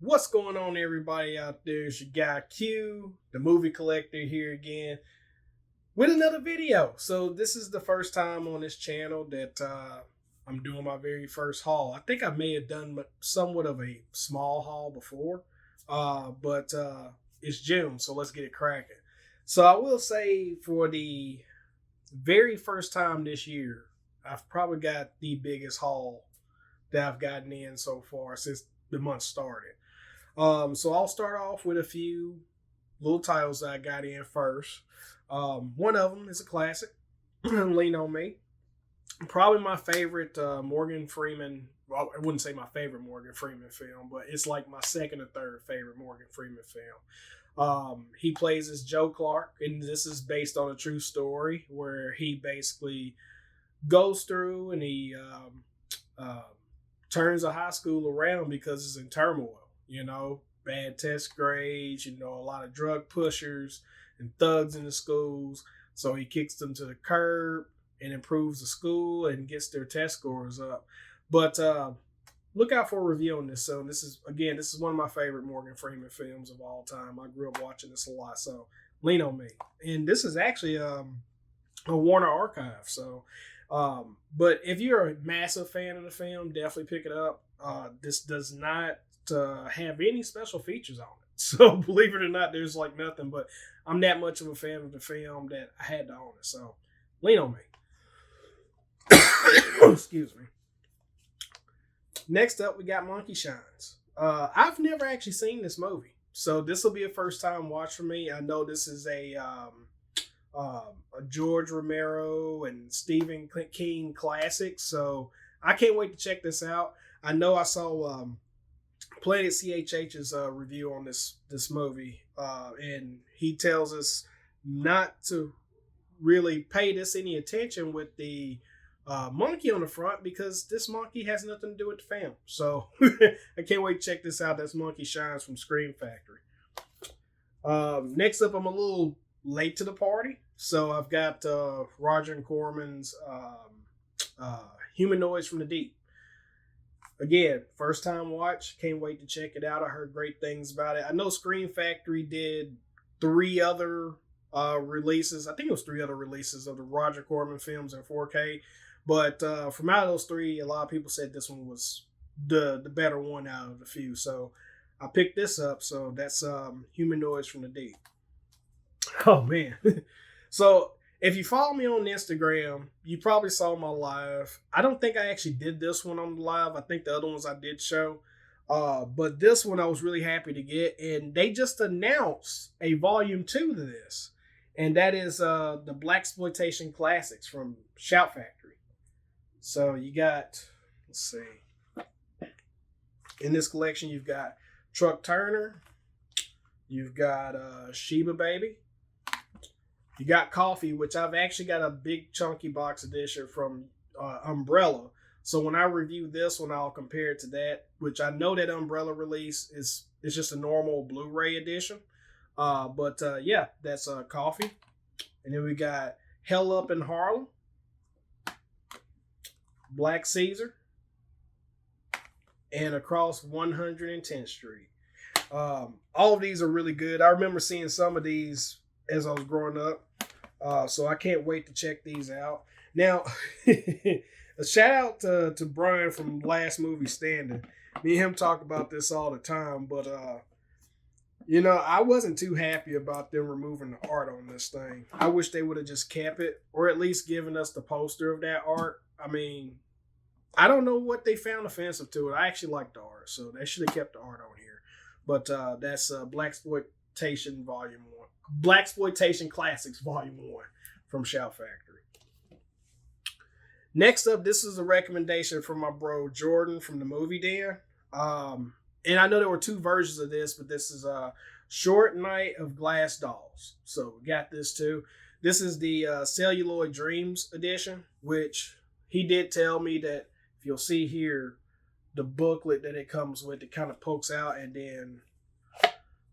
What's going on, everybody out there? It's your guy Q, the movie collector, here again with another video. So this is the first time on this channel that I'm doing my very first haul. I think I may have done somewhat of a small haul before, but it's June, so let's get it cracking. So I will say, for the very first time this year, I've probably got the biggest haul that I've gotten in so far since the month started. So I'll start off with a few little titles that I got in first. One of them is a classic, Lean on Me. Probably my favorite Morgan Freeman. Well, I wouldn't say my favorite Morgan Freeman film, but it's like my second or third favorite Morgan Freeman film. He plays as Joe Clark, and this is based on a true story where he basically goes through and he turns a high school around because it's in turmoil. Bad test grades, a lot of drug pushers and thugs in the schools. So he kicks them to the curb and improves the school and gets their test scores up. But look out for a review on this. So this is one of my favorite Morgan Freeman films of all time. I grew up watching this a lot. So Lean on Me. And this is actually a Warner archive. So, but if you're a massive fan of the film, definitely pick it up. This does not have any special features on it. So believe it or not, there's like nothing, but I'm that much of a fan of the film that I had to own it. So Lean on Me. Excuse me. Next up, we got Monkey Shines. I've never actually seen this movie, so this will be a first time watch for me. I know this is a George Romero and Stephen King classic, so I can't wait to check this out. I know I saw Planet CHH's review on this movie, and he tells us not to really pay this any attention with the monkey on the front, because this monkey has nothing to do with the film. So I can't wait to check this out. That's Monkey Shines from Scream Factory. Next up, I'm a little late to the party, so I've got Roger and Corman's Humanoids from the Deep. Again, first time watch. Can't wait to check it out. I heard great things about it. I know Scream Factory did three other releases. I think it was three other releases of the Roger Corman films in 4K. But from out of those three, a lot of people said this one was the better one out of the few. So I picked this up. So that's Humanoids from the Deep. Oh, man. So if you follow me on Instagram, you probably saw my live. I don't think I actually did this one on the live. I think the other ones I did show. But this one I was really happy to get. And they just announced a volume 2 to this. And that is the Blaxploitation Classics from Shout Factory. So you got, let's see. In this collection, you've got Truck Turner. You've got Sheba Baby. You got Coffee, which I've actually got a big chunky box edition from Umbrella. So when I review this one, I'll compare it to that, which I know that Umbrella release is just a normal Blu-ray edition. But that's Coffee. And then we got Hell Up in Harlem, Black Caesar, and Across 110th Street. All of these are really good. I remember seeing some of these as I was growing up. So I can't wait to check these out. Now, a shout out to Brian from Last Movie Standing. Me and him talk about this all the time, but I wasn't too happy about them removing the art on this thing. I wish they would have just kept it, or at least given us the poster of that art. I mean, I don't know what they found offensive to it. I actually like the art, so they should have kept the art on here. But that's Blaxploitation Volume 1. Blaxploitation Classics Volume 1 from Shout Factory. Next up, this is a recommendation from my bro Jordan from the Movie Den. And I know there were two versions of this, but this is a Short Night of Glass Dolls. So we got this too. This is the Celluloid Dreams edition, which he did tell me that if you'll see here, the booklet that it comes with, it kind of pokes out, and then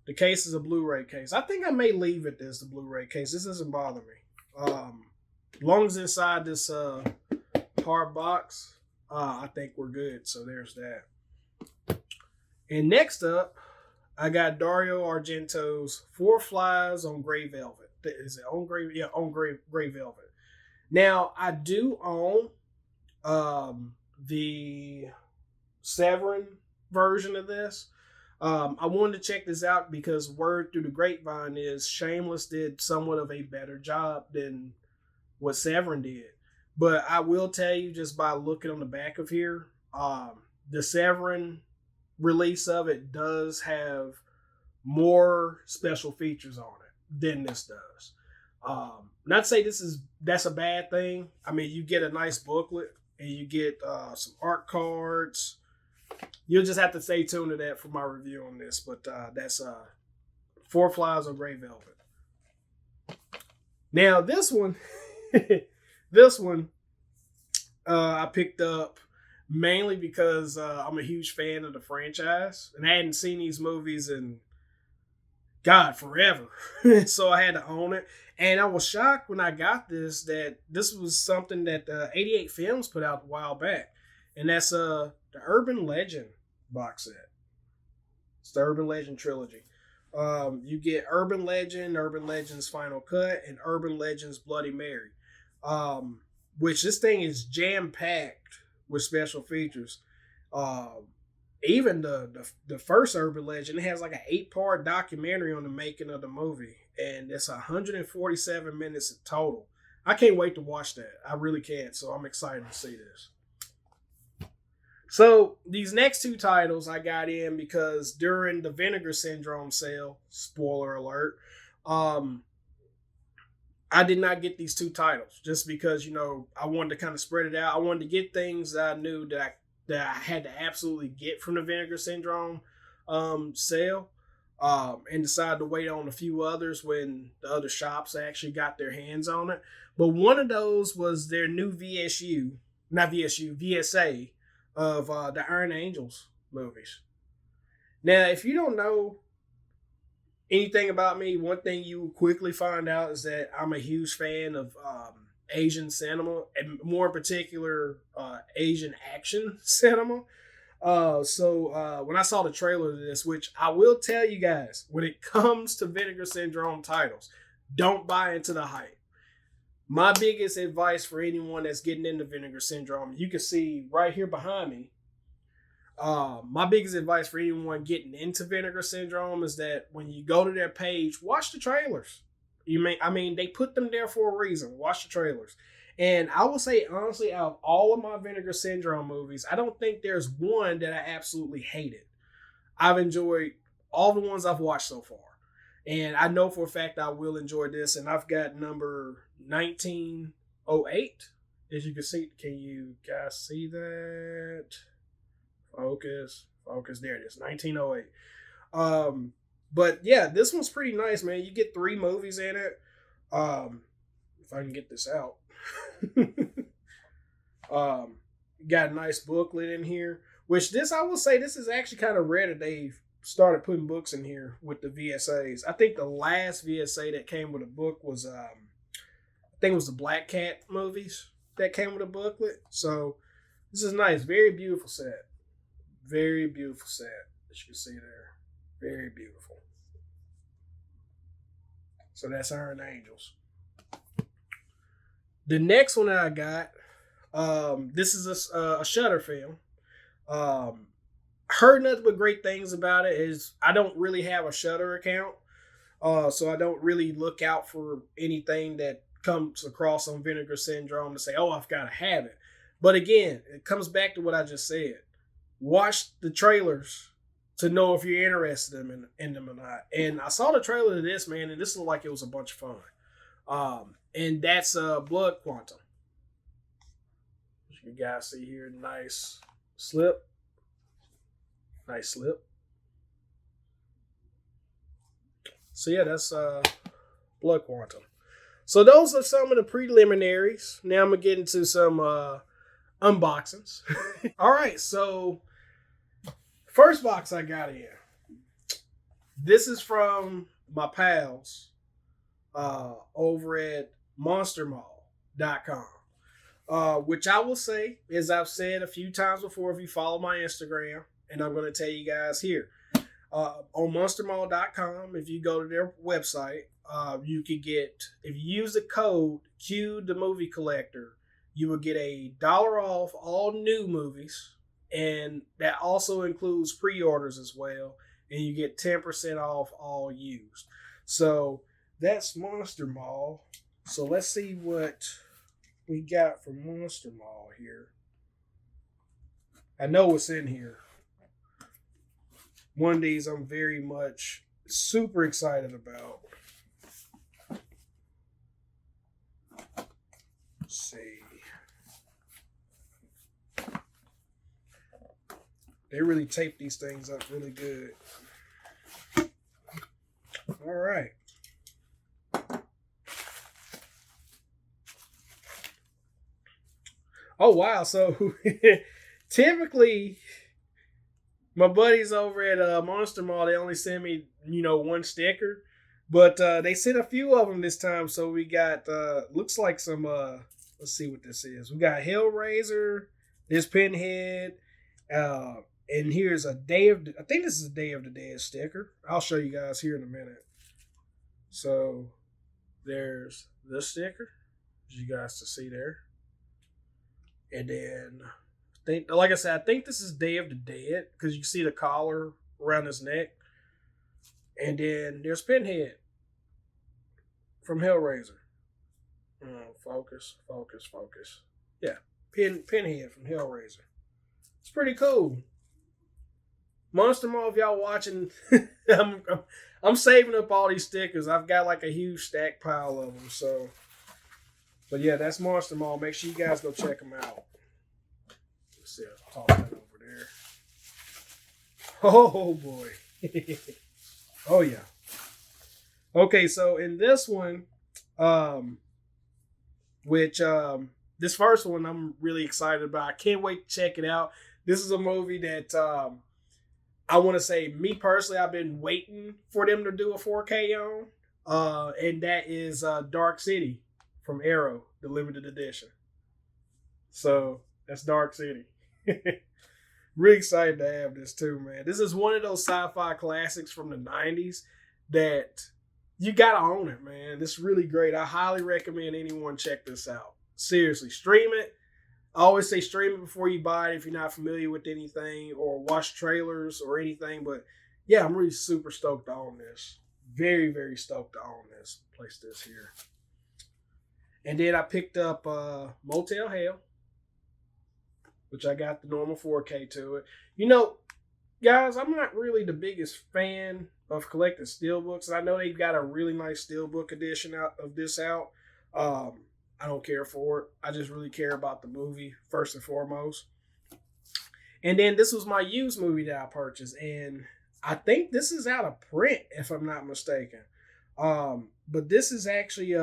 the case is a Blu-ray case. I think I may leave it as the Blu-ray case. This doesn't bother me. As long as inside this hard box, I think we're good. So there's that. And next up, I got Dario Argento's Four Flies on Gray Velvet. Is it on gray? Yeah, on gray velvet. Now I do own the Severin version of this. I wanted to check this out because word through the grapevine is Shameless did somewhat of a better job than what Severin did. But I will tell you just by looking on the back of here, the Severin release of it does have more special features on it than this does. Not to say that's a bad thing. I mean, you get a nice booklet and you get some art cards. You'll just have to stay tuned to that for my review on this. But that's Four Flies on Gray Velvet. Now this one, this one I picked up mainly because I'm a huge fan of the franchise and I hadn't seen these movies in forever. So I had to own it. And I was shocked when I got this that this was something that 88 Films put out a while back. And that's the Urban Legend box set. It's the Urban Legend trilogy. You get Urban Legend, Urban Legend's Final Cut, and Urban Legend's Bloody Mary. Which this thing is jam-packed with special features. Even the first Urban Legend, it has like an 8-part documentary on the making of the movie. And it's 147 minutes in total. I can't wait to watch that. I really can't. So I'm excited to see this. So these next two titles I got in because during the Vinegar Syndrome sale, spoiler alert, I did not get these two titles just because, I wanted to kind of spread it out. I wanted to get things that I knew that I had to absolutely get from the Vinegar Syndrome sale. And decided to wait on a few others when the other shops actually got their hands on it. But one of those was their new VSA of the Iron Angels movies. Now, if you don't know anything about me, one thing you will quickly find out is that I'm a huge fan of Asian cinema, and more in particular, Asian action cinema. So when I saw the trailer of this, which I will tell you guys, when it comes to Vinegar Syndrome titles, don't buy into the hype. My biggest advice for anyone that's getting into Vinegar Syndrome, you can see right here behind me, my biggest advice for anyone getting into Vinegar Syndrome is that when you go to their page, watch the trailers. They put them there for a reason. Watch the trailers. And I will say, honestly, out of all of my Vinegar Syndrome movies, I don't think there's one that I absolutely hated. I've enjoyed all the ones I've watched so far. And I know for a fact I will enjoy this. And I've got number 1908. As you can see, can you guys see that? Focus. There it is, 1908. But yeah, this one's pretty nice, man. You get 3 movies in it. If I can get this out. Got a nice booklet in here, which I will say this is actually kind of rare that they've started putting books in here with the VSAs. I think the last VSA that came with a book was I think it was the Black Cat movies that came with a booklet. So this is nice. Very beautiful set. Very beautiful set, as you can see there. Very beautiful. So that's Iron Angels. The next one that I got, this is a Shudder film. Heard nothing but great things about it. Is I don't really have a Shudder account, so I don't really look out for anything that comes across on Vinegar Syndrome to say, oh, I've got to have it. But again, it comes back to what I just said. Watch the trailers to know if you're interested in them or not. And I saw the trailer to this, man, and this looked like it was a bunch of fun. And that's Blood Quantum. As you guys see here, nice slip. Nice slip. So yeah, that's Blood Quantum. So those are some of the preliminaries. Now I'm going to get into some unboxings. All right, so first box I got in. This is from my pals over at monstermaul.com, which I will say, as I've said a few times before, if you follow my Instagram, and I'm going to tell you guys here, On monstermall.com, if you go to their website, you can get, if you use the code Q the movie collector, you will get $1 off all new movies, and that also includes pre-orders as well, and you get 10% off all used. So that's Monster Mall. So let's see what we got from Monster Mall here. I know what's in here. One of these I'm very much super excited about. Let's see. They really tape these things up really good. All right. Oh, wow. So typically, my buddies over at Monster Mall, they only send me, one sticker. But they sent a few of them this time. So we got, looks like some, let's see what this is. We got Hellraiser, this Pinhead, and here's I think this is a Day of the Dead sticker. I'll show you guys here in a minute. So there's this sticker, as you guys to see there. And then, like I said, I think this is Day of the Dead because you see the collar around his neck. And then there's Pinhead from Hellraiser. Focus. Yeah, Pinhead from Hellraiser. It's pretty cool. Monster Mall, if y'all watching, I'm saving up all these stickers. I've got like a huge stack pile of them. So, but yeah, that's Monster Mall. Make sure you guys go check them out. Let's see, I'll toss that over there. Oh boy. Oh yeah. Okay, so in this one, this first one I'm really excited about. I can't wait to check it out. This is a movie that I want to say, me personally, I've been waiting for them to do a 4K on, and that is Dark City from Arrow, the limited edition. So that's Dark City. Really excited to have this too, man. This is one of those sci-fi classics from the 90s that you gotta own it, man. This is really great. I highly recommend anyone check this out. Seriously, stream it. I always say stream it before you buy it if you're not familiar with anything, or watch trailers or anything. But yeah, I'm really super stoked to own this. Very, very stoked to own this. Place this here. And then I picked up Motel Hell, which I got the normal 4K to it. Guys, I'm not really the biggest fan of collecting steelbooks. I know they've got a really nice steelbook edition of this out. I don't care for it. I just really care about the movie first and foremost. And then this was my used movie that I purchased, and I think this is out of print if I'm not mistaken. But this is actually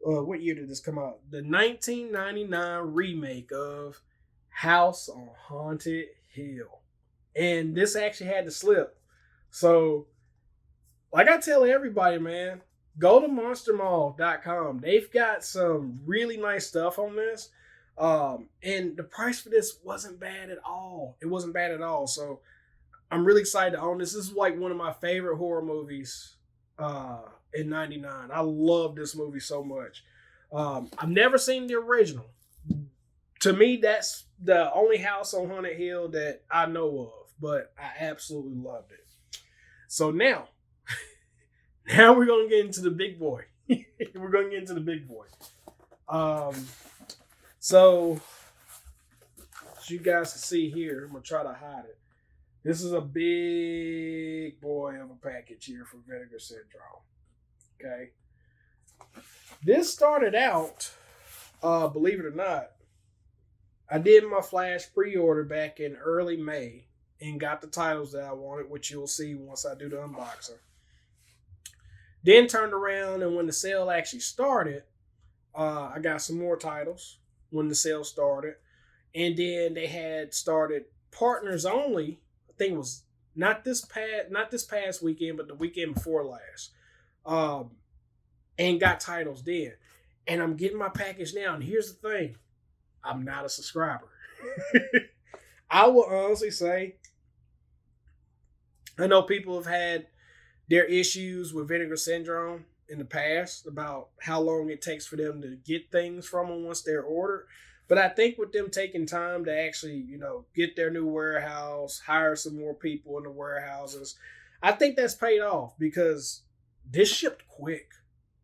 what year did this come out? The 1999 remake of House on Haunted Hill, and this actually had to slip. So, like I tell everybody, man, go to monstermall.com. They've got some really nice stuff on this. And the price for this wasn't bad at all. It wasn't bad at all. So I'm really excited to own this. This is like one of my favorite horror movies in 99. I love this movie so much. I've never seen the original. To me, that's the only House on Haunted Hill that I know of. But I absolutely loved it. So now we're going to get into the big boy. We're going to get into the big boy. So, as you guys can see here, I'm going to try to hide it. This is a big boy of a package here from Vinegar Syndrome. Okay. This started out, believe it or not, I did my flash pre-order back in early May and got the titles that I wanted, which you'll see once I do the unboxing. Then turned around, and when the sale actually started, I got some more titles when the sale started. And then they had started partners only. I think it was not this past weekend, but the weekend before last. And got titles then. And I'm getting my package now. And here's the thing. I'm not a subscriber. I will honestly say I know people have had their issues with Vinegar Syndrome in the past about how long it takes for them to get things from them once they're ordered. But I think with them taking time to actually, get their new warehouse, hire some more people in the warehouses, I think that's paid off because this shipped quick.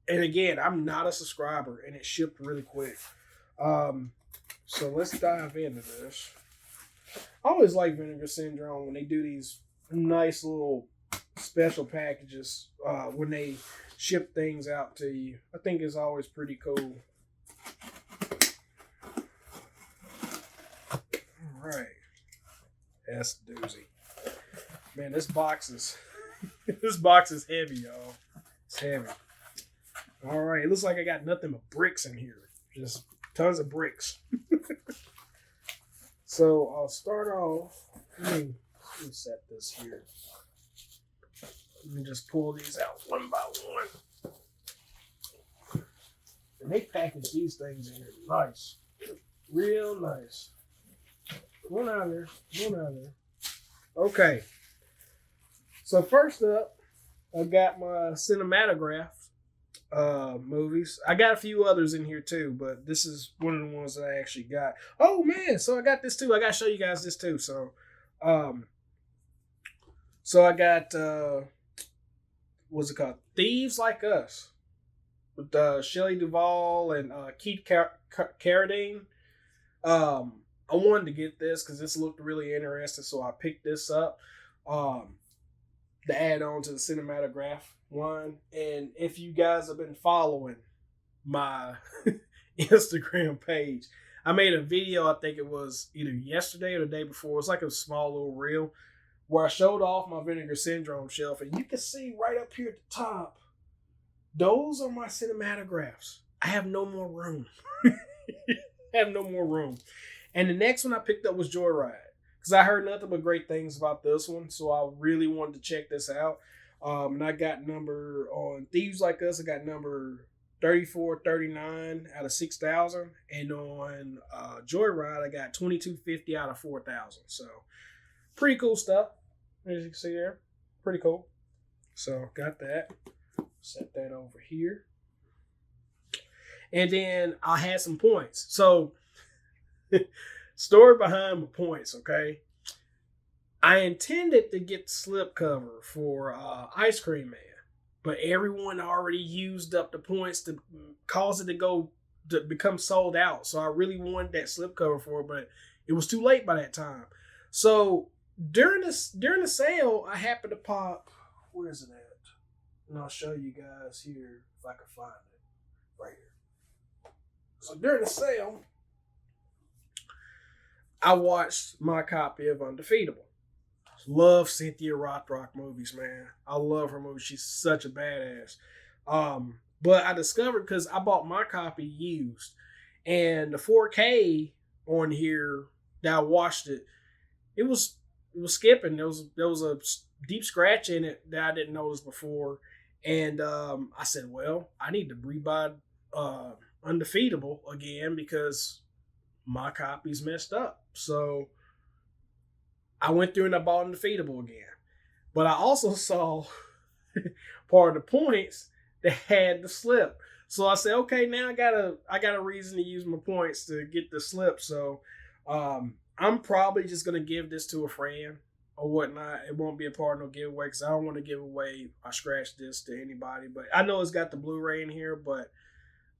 And again, I'm not a subscriber and it shipped really quick. So let's dive into this. I always like Vinegar Syndrome when they do these nice little special packages when they ship things out to you. I think it's always pretty cool. All right, that's a doozy. Man, this box is heavy, y'all. It's heavy. All right, it looks like I got nothing but bricks in here. Just tons of bricks. So I'll start off. Let me set this here. Let me just pull these out one by one. And they package these things in here nice. Real nice. One out there. Okay. So first up, I got my cinematograph movies. I got a few others in here too, but this is one of the ones that I actually got. Oh man, so I got this too. I gotta show you guys this too. So I got what's it called? Thieves Like Us with Shelley Duvall and Keith Carradine. I wanted to get this because this looked really interesting, so I picked this up. The add-on to the cinematograph one. And if you guys have been following my Instagram page, I made a video, I think it was either yesterday or the day before. It's like a small little reel where I showed off my Vinegar Syndrome shelf. And you can see right up here at the top, those are my cinematographs. I have no more room. And the next one I picked up was Joyride. Because I heard nothing but great things about this one. So I really wanted to check this out. And I got number on Thieves Like Us. I got number 3439 out of 6,000. And on Joyride, I got 2250 out of 4,000. So pretty cool stuff. As you can see there. Pretty cool. So got that. Set that over here. And then I had some points. So story behind my points, okay? I intended to get the slipcover for Ice Cream Man, but everyone already used up the points to cause it to become sold out. So I really wanted that slipcover for it, but it was too late by that time. So during the sale, I happened to pop. Where is it at? And I'll show you guys here if I can find it right here. So during the sale, I watched my copy of Undefeatable. Love Cynthia Rothrock movies, man. I love her movies. She's such a badass. But I discovered because I bought my copy used, and the 4K on here that I watched it was skipping. There was a deep scratch in it that I didn't notice before, and I said, well, I need to rebuy Undefeatable again because my copy's messed up. So I went through and I bought Undefeatable again. But I also saw part of the points that had the slip. So I said, okay, now I got a reason to use my points to get the slip. So I'm probably just gonna give this to a friend or whatnot. It won't be a part of no giveaway because I don't want to give away my scratch disc to anybody. But I know it's got the Blu-ray in here, but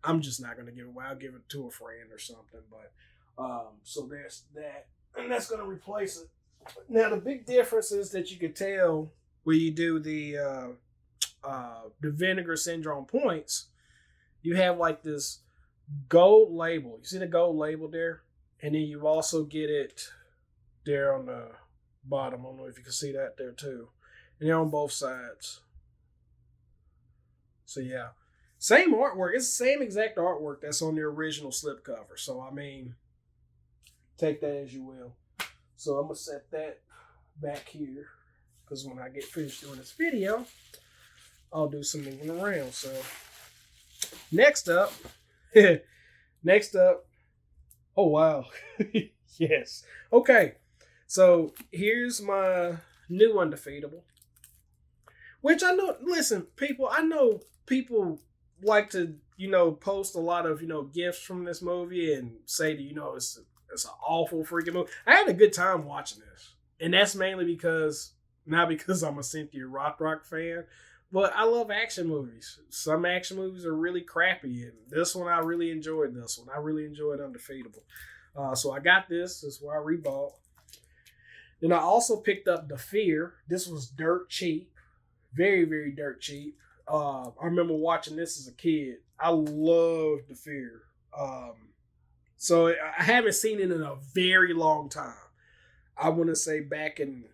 I'm just not gonna give it away. I'll give it to a friend or something. But so there's that, and that's gonna replace it. Now the big difference is that you could tell when you do the Vinegar Syndrome points, you have like this gold label. You see the gold label there? And then you also get it there on the bottom. I don't know if you can see that there too. And they're on both sides. So yeah. Same artwork. It's the same exact artwork that's on the original slipcover. So I mean, take that as you will. So I'm going to set that back here because when I get finished doing this video, I'll do some moving around. So next up, oh wow. Yes. Okay. So here's my new Undefeatable. Which I know, listen, people, I know people like to, post a lot of, gifts from this movie and say that, it's an awful freaking movie. I had a good time watching this. And that's mainly not because I'm a Cynthia Rothrock fan, but I love action movies. Some action movies are really crappy, and this one I really enjoyed. This one I really enjoyed Undefeatable. So I got this. This is why I rebought. Then I also picked up The Fear. This was dirt cheap, very very dirt cheap. I remember watching this as a kid. I loved The Fear. So I haven't seen it in a very long time. I want to say back in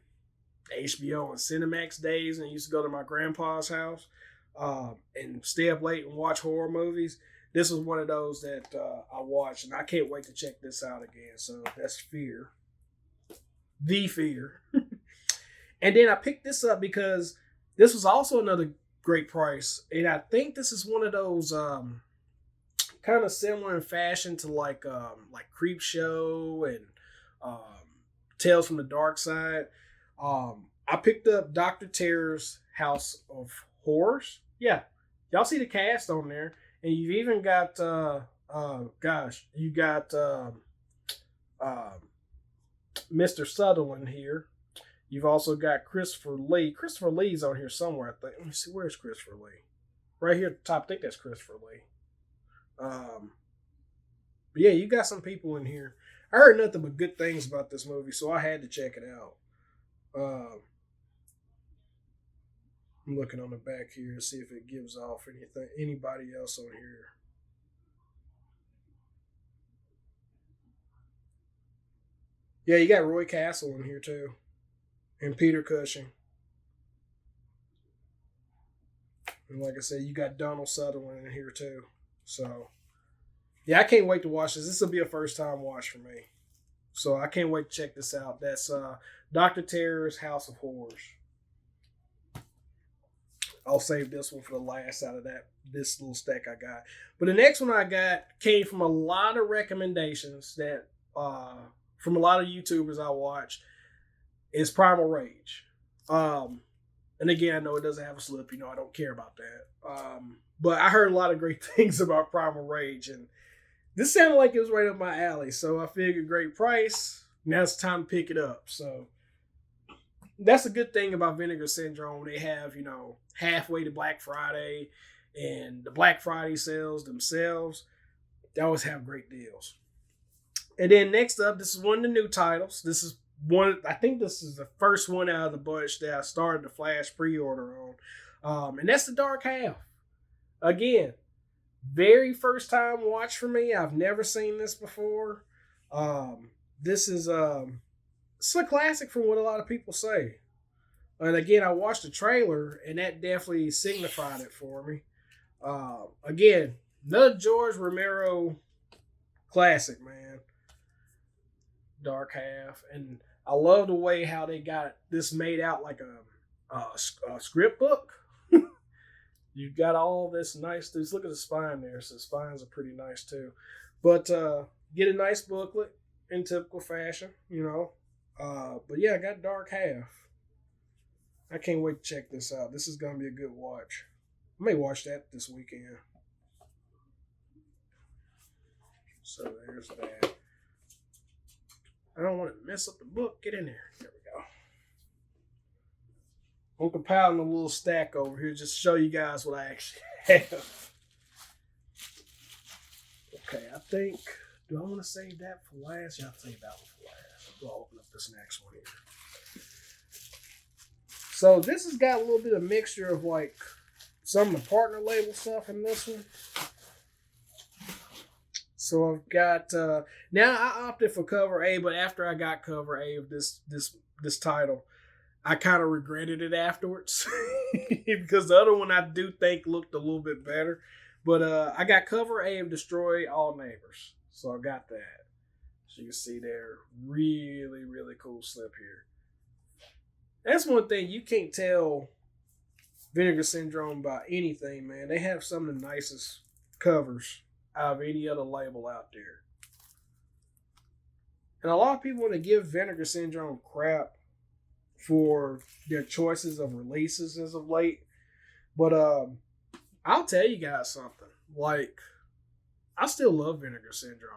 HBO and Cinemax days, and I used to go to my grandpa's house and stay up late and watch horror movies. This was one of those that I watched, and I can't wait to check this out again. So that's Fear. The Fear. And then I picked this up because this was also another great price. And I think this is one of those kind of similar in fashion to like Creep Show and Tales from the Dark Side. I picked up Dr. Terror's House of Horrors. Yeah. Y'all see the cast on there. And you've even got you got Mr. Sutherland here. You've also got Christopher Lee. Christopher Lee's on here somewhere, I think. Let me see, where's Christopher Lee? Right here at the top, I think that's Christopher Lee. But yeah, you got some people in here. I heard nothing but good things about this movie, so I had to check it out. I'm looking on the back here to see if it gives off anybody else on here. Yeah, you got Roy Castle in here too, and Peter Cushing. And like I said, you got Donald Sutherland in here too. So, yeah, I can't wait to watch this. This will be a first time watch for me. So I can't wait to check this out. That's Dr. Terror's House of Horrors. I'll save this one for the last out of this little stack I got. But the next one I got came from a lot of recommendations that from a lot of YouTubers I watch. Is Primal Rage. And again, I know it doesn't have a slip. I don't care about that. But I heard a lot of great things about Primal Rage, and this sounded like it was right up my alley. So I figured, great price. Now it's time to pick it up. So that's a good thing about Vinegar Syndrome. They have, halfway to Black Friday, and the Black Friday sales themselves, they always have great deals. And then next up, this is one of the new titles. I think this is the first one out of the bunch that I started the flash pre-order on. And that's The Dark Half. Again, very first time watch for me. I've never seen this before. This is it's a classic from what a lot of people say. And again, I watched the trailer, and that definitely signified it for me. Again, another George Romero classic, man. Dark Half. And I love the way how they got this made out like a script book. You got all this nice. Look at the spine there. So the spines are pretty nice too. But get a nice booklet in typical fashion, But yeah, I got Dark Half. I can't wait to check this out. This is going to be a good watch. I may watch that this weekend. So there's that. I don't want to mess up the book. Get in there. There we go. I'm compiling a little stack over here just to show you guys what I actually have. Okay, I think, do I want to save that for last? Yeah, I'll save that one for last. I'll open up this next one here. So this has got a little bit of mixture of like some of the partner label stuff in this one. So I've got now I opted for cover A, but after I got cover A of this title, I kind of regretted it afterwards because the other one I do think looked a little bit better. But I got cover A of Destroy All Neighbors, so I got that. So you can see there, really really cool slip here. That's one thing you can't tell Vinegar Syndrome about anything, man. They have some of the nicest covers out of any other label out there. And a lot of people want to give Vinegar Syndrome crap for their choices of releases as of late. But I'll tell you guys something. Like, I still love Vinegar Syndrome.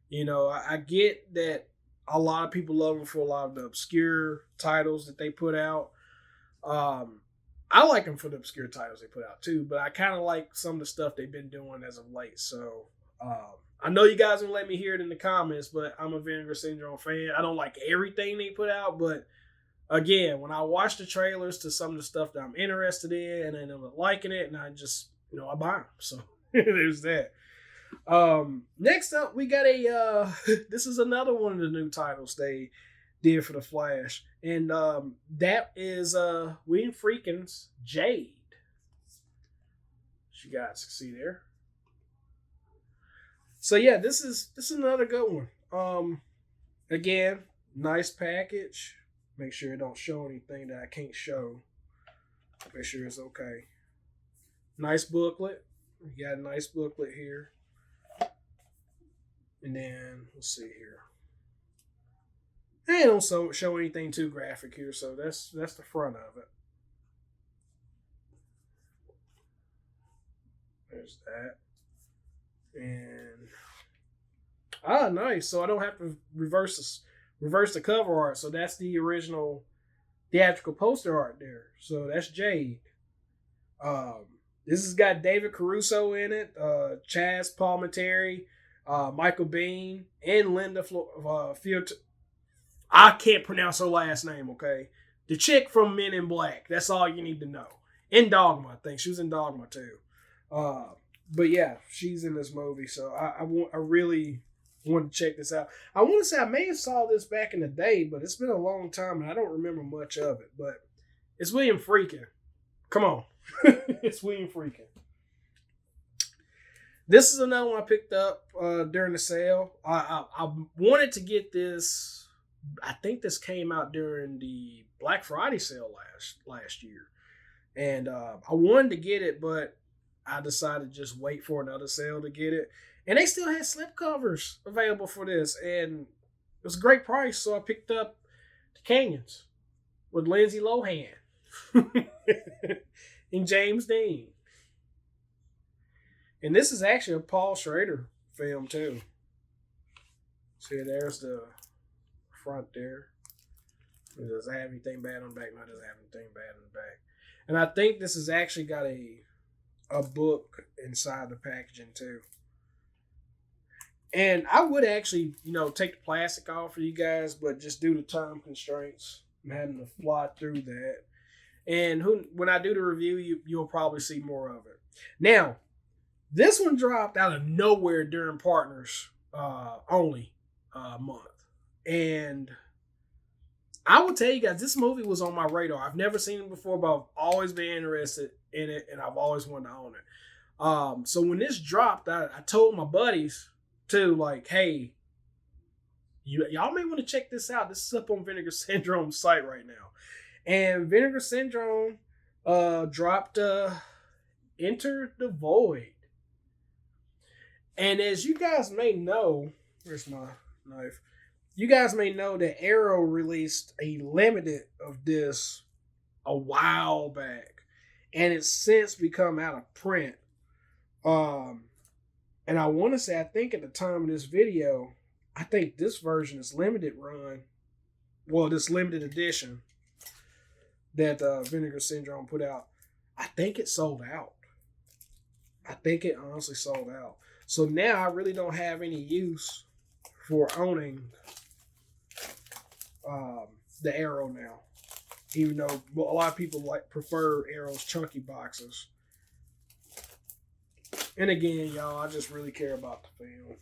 You know, I get that a lot of people love them for a lot of the obscure titles that they put out. I like them for the obscure titles they put out too, but I kind of like some of the stuff they've been doing as of late. So I know you guys will let me hear it in the comments, but I'm a Vinegar Syndrome fan. I don't like everything they put out, but again, when I watch the trailers to some of the stuff that I'm interested in and then I'm liking it, and I just, I buy them. So there's that. Next up, we got this is another one of the new titles they did for the Flash, and that is William Freakin's Jade. You guys can see there. So yeah, this is another good one. Again, nice package. Make sure it don't show anything that I can't show. Make sure it's okay. Nice booklet. You got a nice booklet here. And then, let's see here. They don't show anything too graphic here, so that's the front of it. There's that. And nice. So I don't have to reverse the cover art. So that's the original theatrical poster art there. So that's Jade. This has got David Caruso in it, Chaz Palminteri, Michael Biehn, and Linda Fiat. I can't pronounce her last name, okay? The chick from Men in Black. That's all you need to know. In Dogma, I think. She was in Dogma, too. But yeah, she's in this movie, so I really want to check this out. I want to say I may have saw this back in the day, but it's been a long time, and I don't remember much of it. But it's William Freakin. Come on. It's William Freakin. This is another one I picked up during the sale. I wanted to get this. I think this came out during the Black Friday sale last year. And I wanted to get it, but I decided to just wait for another sale to get it. And they still had slipcovers available for this. And it was a great price, so I picked up The Canyons with Lindsay Lohan and James Dean. And this is actually a Paul Schrader film, too. See, there's the front there. It doesn't have anything bad on the back. No, it doesn't have anything bad on the back. And I think this has actually got a book inside the packaging, too. And I would actually, take the plastic off for you guys, but just due to time constraints, I'm having to fly through that. And when I do the review, you'll probably see more of it. Now, this one dropped out of nowhere during Partners only month. And I will tell you guys, this movie was on my radar. I've never seen it before, but I've always been interested in it, and I've always wanted to own it. So when this dropped, I told my buddies, too, like, hey, y'all may want to check this out. This is up on Vinegar Syndrome's site right now. And Vinegar Syndrome dropped Enter the Void. And as you guys may know, where's my knife? You guys may know that Arrow released a limited of this a while back. And it's since become out of print. And I want to say, I think at the time of this video, I think this version is limited run. Well, this limited edition that Vinegar Syndrome put out. I think it sold out. I think it honestly sold out. So now I really don't have any use for owning the Arrow now. Even though a lot of people prefer Arrow's chunky boxes. And again, y'all, I just really care about the film.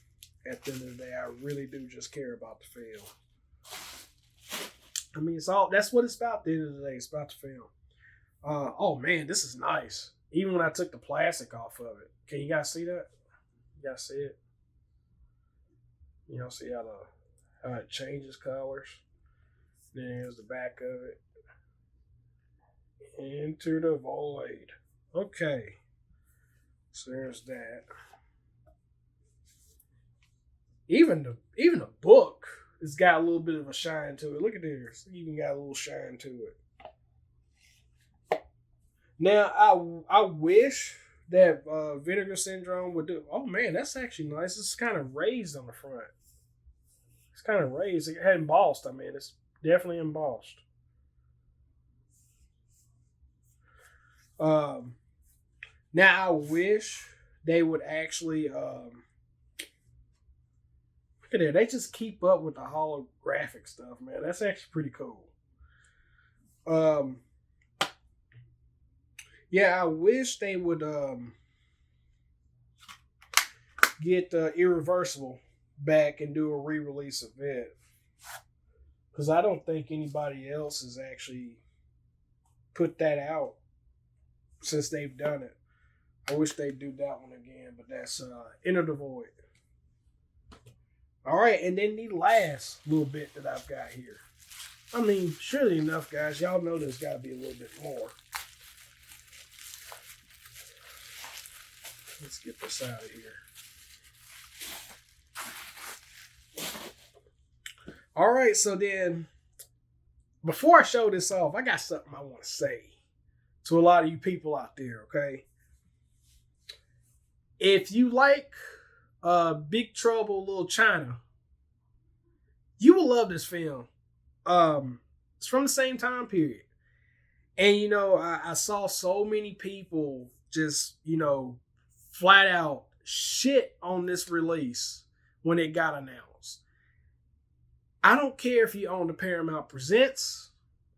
At the end of the day, I really do just care about the film. I mean, that's what it's about at the end of the day. It's about the film. Oh man, this is nice. Even when I took the plastic off of it. Can you guys see that? You guys see it? See how it changes colors. Then here's the back of it. Enter the Void. Okay. So there's that. Even the book it's got a little bit of a shine to it. Look at this. It's even got a little shine to it. Now, I wish that Vinegar Syndrome would do. Oh man, that's actually nice. It's kind of raised on the front. It's kind of raised. It had embossed. I mean, it's definitely embossed. Now I wish they would actually look at that. They just keep up with the holographic stuff, man. That's actually pretty cool. Yeah, I wish they would get Irreversible back and do a re-release of it, because I don't think anybody else has actually put that out since they've done it. I wish they'd do that one again, but that's Enter the Void. All right, and then the last little bit that I've got here. I mean, surely enough, guys. Y'all know there's got to be a little bit more. Let's get this out of here. All right, so then, before I show this off, I got something I want to say to a lot of you people out there, okay? If you like Big Trouble Little China, you will love this film. It's from the same time period. And, you know, I saw so many people just, you know, flat out shit on this release when it got announced. I don't care if you own the Paramount Presents.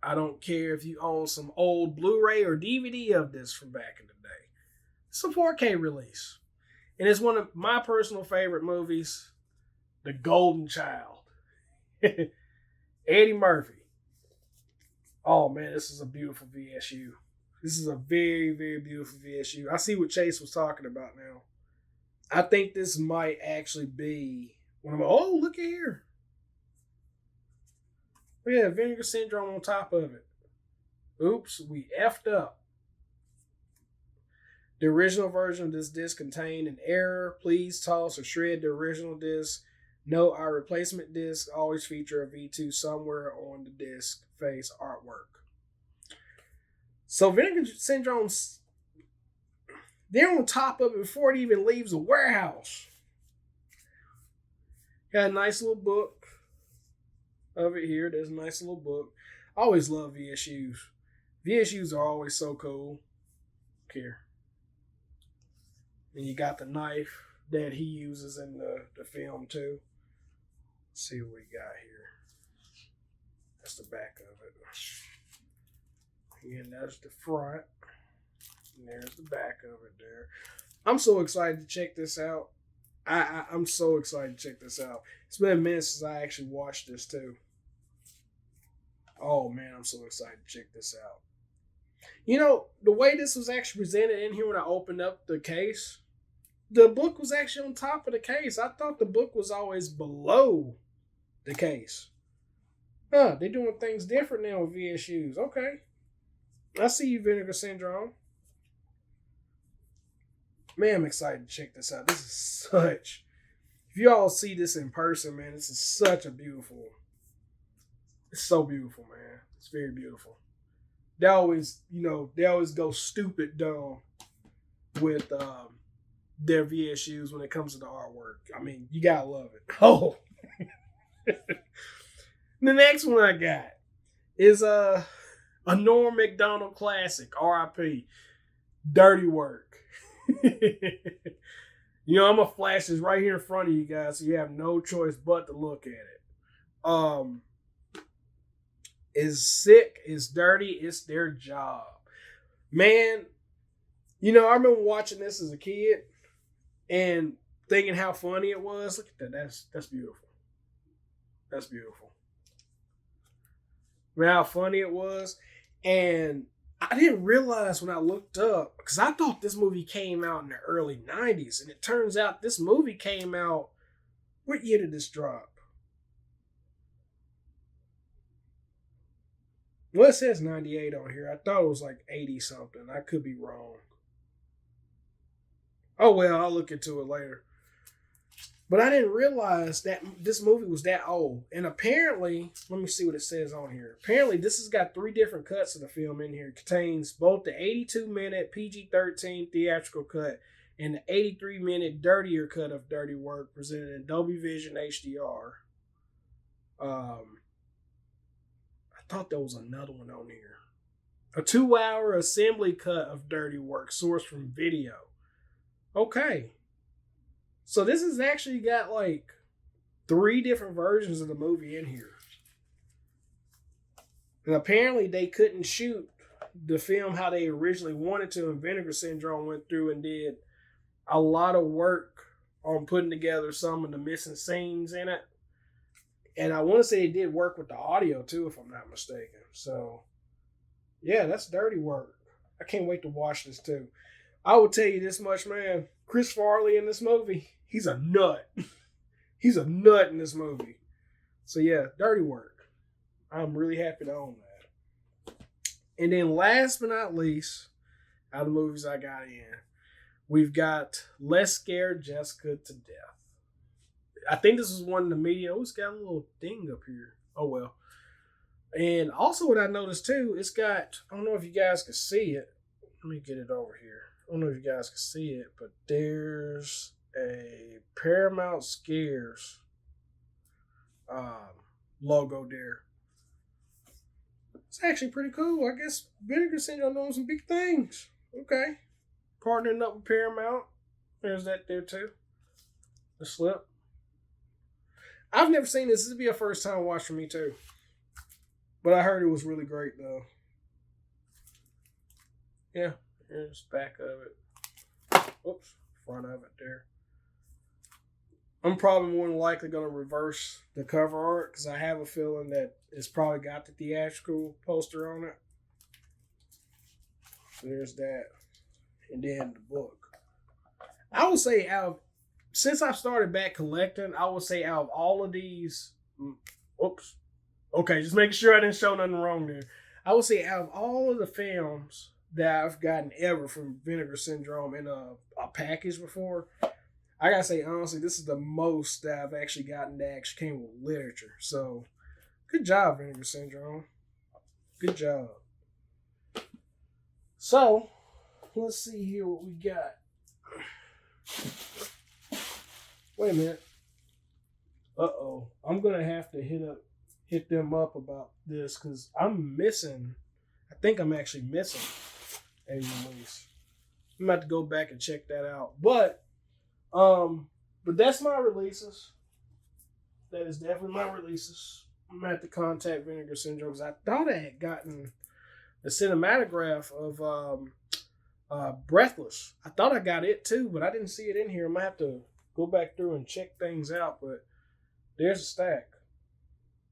I don't care if you own some old Blu-ray or DVD of this from back in the day. It's a 4K release. And it's one of my personal favorite movies, The Golden Child. Eddie Murphy. Oh man, this is a beautiful VSU. This is a very, very beautiful VSU. I see what Chase was talking about now. I think this might actually be one of my, oh, look at here. Yeah, Vinegar Syndrome on top of it. Oops, we effed up. The original version of this disc contained an error. Please toss or shred the original disc. Note our replacement disc always feature a V2 somewhere on the disc face artwork. So Vinegar Syndrome's, they're on top of it before it even leaves the warehouse. Got a nice little book of it here. There's a nice little book. I always love VSUs. VSUs are always so cool. Here. And you got the knife that he uses in the film too. Let's see what we got here. That's the back of it. Again, that's the front. And there's the back of it there. I'm so excited to check this out. I'm so excited to check this out. It's been a minute since I actually watched this too. Oh man, I'm so excited to check this out. You know, the way this was actually presented in here when I opened up the case, the book was actually on top of the case. I thought the book was always below the case. Huh, they're doing things different now with VSUs. Okay. I see you, Vinegar Syndrome. Man, I'm excited to check this out. This is such... If you all see this in person, man, this is such a beautiful... It's so beautiful, man. It's very beautiful. They always, you know, they always go stupid dumb with their VSUs when it comes to the artwork. I mean, you gotta love it. Oh! The next one I got is a Norm Macdonald classic, R.I.P. Dirty Work. You know, I'm gonna flash this right here in front of you guys, so you have no choice but to look at it. It's sick, it's dirty, it's their job. Man, you know, I remember watching this as a kid and thinking how funny it was. Look at that. That's beautiful. That's beautiful. Remember how funny it was? And I didn't realize when I looked up, because I thought this movie came out in the early 90s, and it turns out this movie came out, what year did this drop? Well, it says 98 on here. I thought it was like 80 something. I could be wrong. Oh well, I'll look into it later. But I didn't realize that this movie was that old. And apparently, let me see what it says on here. Apparently, this has got 3 different cuts of the film in here. It contains both the 82-minute PG-13 theatrical cut and the 83-minute dirtier cut of Dirty Work presented in Dolby Vision HDR. I thought there was another one on here. A 2-hour assembly cut of Dirty Work sourced from video. Okay. So this has actually got like 3 different versions of the movie in here. And apparently they couldn't shoot the film how they originally wanted to, and Vinegar Syndrome went through and did a lot of work on putting together some of the missing scenes in it. And I want to say they did work with the audio too, if I'm not mistaken. So, yeah, that's Dirty Work. I can't wait to watch this too. I will tell you this much, man. Chris Farley in this movie, he's a nut. He's a nut in this movie. So, yeah, Dirty Work. I'm really happy to own that. And then last but not least, out of the movies I got in, we've got Let's Scare Jessica to Death. I think this is one in the media. Oh, it's got a little thing up here. Oh, well. And also what I noticed, too, it's got, I don't know if you guys can see it. Let me get it over here. I don't know if you guys can see it, but there's a Paramount Scares logo there. It's actually pretty cool. I guess Vinegar Syndrome doing some big things. Okay. Partnering up with Paramount. There's that there, too. The slip. I've never seen this. This would be a first time watch for me, too. But I heard it was really great, though. Yeah, here's the back of it. Oops, front of it there. I'm probably more than likely going to reverse the cover art because I have a feeling that it's probably got the theatrical poster on it. So there's that. And then the book. I would say since I started back collecting, I would say out of all of these, oops. Okay, just making sure I didn't show nothing wrong there. I would say out of all of the films that I've gotten ever from Vinegar Syndrome in a package before, I gotta say, honestly, this is the most that I've actually gotten that actually came with literature. So, good job, Vinegar Syndrome. Good job. So, let's see here what we got. Wait a minute. Uh-oh. I'm gonna have to hit them up about this because I'm missing. I think I'm actually missing a release. I'm about to go back and check that out. But that's my releases. That is definitely my releases. I'm gonna have to contact Vinegar Syndrome because I thought I had gotten the cinematograph of Breathless. I thought I got it too, but I didn't see it in here. I'm gonna have to go back through and check things out. But there's a stack.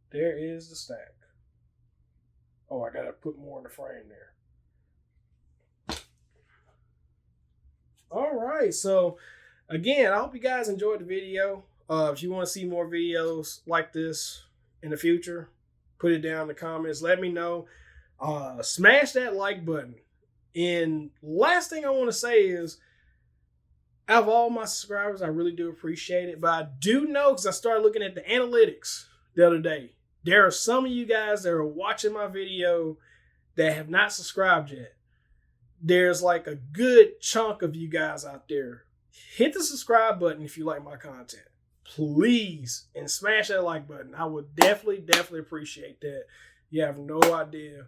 There is the stack. Oh, I gotta put more in the frame there. All right, so again, I hope you guys enjoyed the video. If you want to see more videos like this in the future, put it down in the comments. Let me know. Smash that like button. And last thing I want to say is, out of all my subscribers, I really do appreciate it. But I do know, because I started looking at the analytics the other day, there are some of you guys that are watching my video that have not subscribed yet. There's like a good chunk of you guys out there. Hit the subscribe button if you like my content. Please. And smash that like button. I would definitely appreciate that. You have no idea.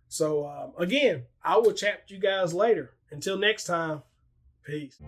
So, again, I will chat with you guys later. Until next time, peace.